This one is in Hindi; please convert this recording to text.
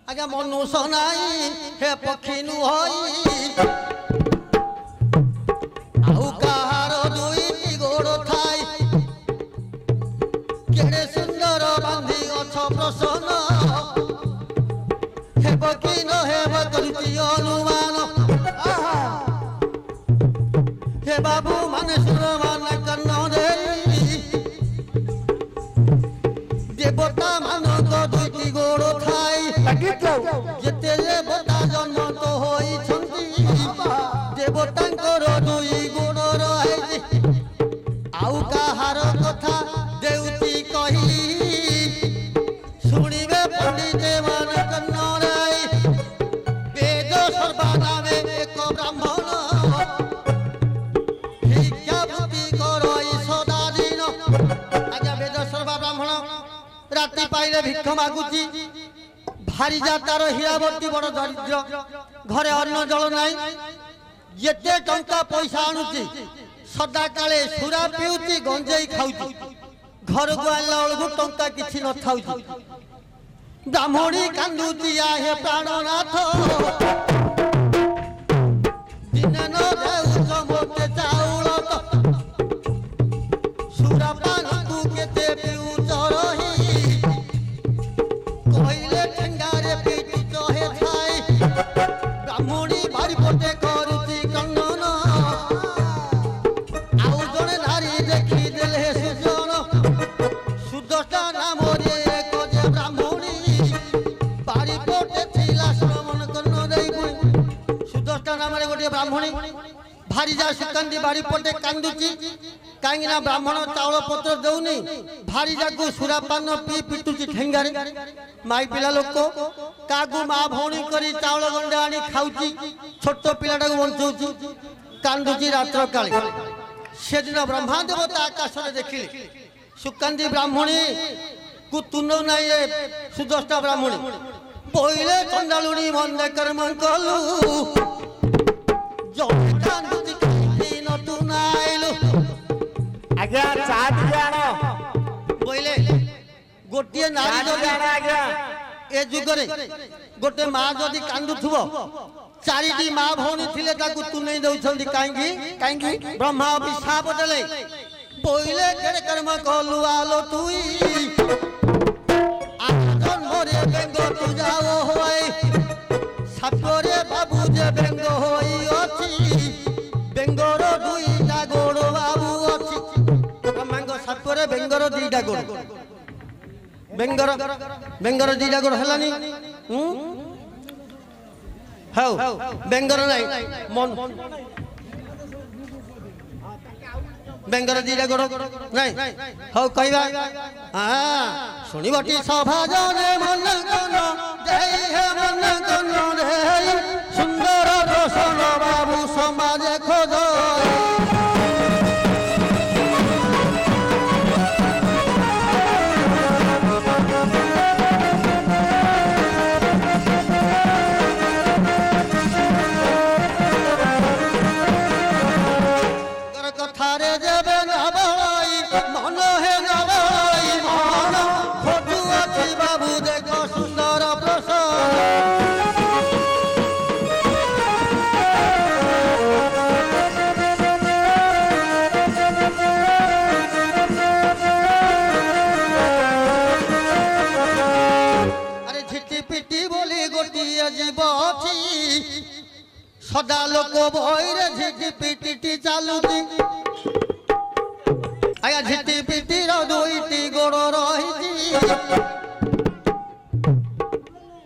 आज्ञा मनुष्य नाई हे पक्षी नुहई आउ कहार दुईटी गोड़ थाई केड़े सुंदर बांधी अछ प्रसन्न हेब कि न हेब करुची अनुमान हे बाबू माने सुर माने कन्न देई देवता मानक दुईटी गोड़ थाई जेते देवता जन्म तो होइछंती देवतांकर दुई गोड़ रहे आउ कहार कथा देउती कही शुणिबे पंडित मान कन्न राय वेद सर्वनामे एक ब्राह्मण भिक्षा बुद्धि करई सदा दिन आज्ञा वेद सर्व ब्राह्मण राति पाइले भिक्ष मागुची भारी जातार हीरावर्ती बड़ दरिद्र घरे अन्न जल नाई जेते टंका पैसा आणुची सदा काले सुरा पिउची गंजेई खाउची घर को आइला बेलू टंका किछि न थाउची ब्राह्मणी कांदुची आहे प्राणनाथ दिने न देउछ मोटे चाउल तो सुरा पानकु केते पिउछ रही कहले ठेंगारे पीटी चहे थाई ब्राह्मणी बारी पटे करुची कन्नन आउ जणे नारी देखी देले सुजन सुदष्टा नाम रे एक जे ब्राह्मणी बारी पटे थिला श्रवण कन्न देई सुदष्टा नाम रे गोटे ब्राह्मणी भारी जा सुकांदी बारी पटे कांदुची कांगी ना ब्राह्मण चाउल पत्र दउनी भारी जाकू सुरापान पी पिटुची ठेंगारे माई पिला लोक कागु मा भौणी करी चाउल गंडे आनी खाउची छोट पिलाटा बंचौची कांदुची रात्र काले से दिन ब्रह्मा देवता आकाश में देखिले सुकांदी ब्राह्मणी को तुन नाई सुदष्टा ब्राह्मणी पहिले चंडालुणी मन कर्म कलु जय कांदुची खाई न तू नाइलु आज्ञा चाट जानो पहिले गोटे नारी जदि आज्ञा ए जुगरे गोटे माँ जदि कांदुथुबो चारिटी माँ भौणी थिले ताकू तुनै दउछंदी काहेकि ब्रह्मा अभिशाप देले पहिले केड़े कर्म कलु आलो तुई आजन मोरे बेंग तू जाओ होय सापरे बाबू जे बेंग होई अछि बेंगर दुईटा गोड़ बाबू अछि ब्रह्मांग सापरे बेंगर दुईटा गोड़ बेंगर दीटा गोड़ हलानी हाउ बेंगर नाही मन बेंगर दीटा गोड़ नाही हाउ कहबा हां सुनिबटी सभा जने मन कन जय हे मन कन रे सुंदर दर्शन बाबू समाज खोज सदा लोक भैरे झिटी पिटी चालुची आया झिटी पिटी दुईटी गोड़ रही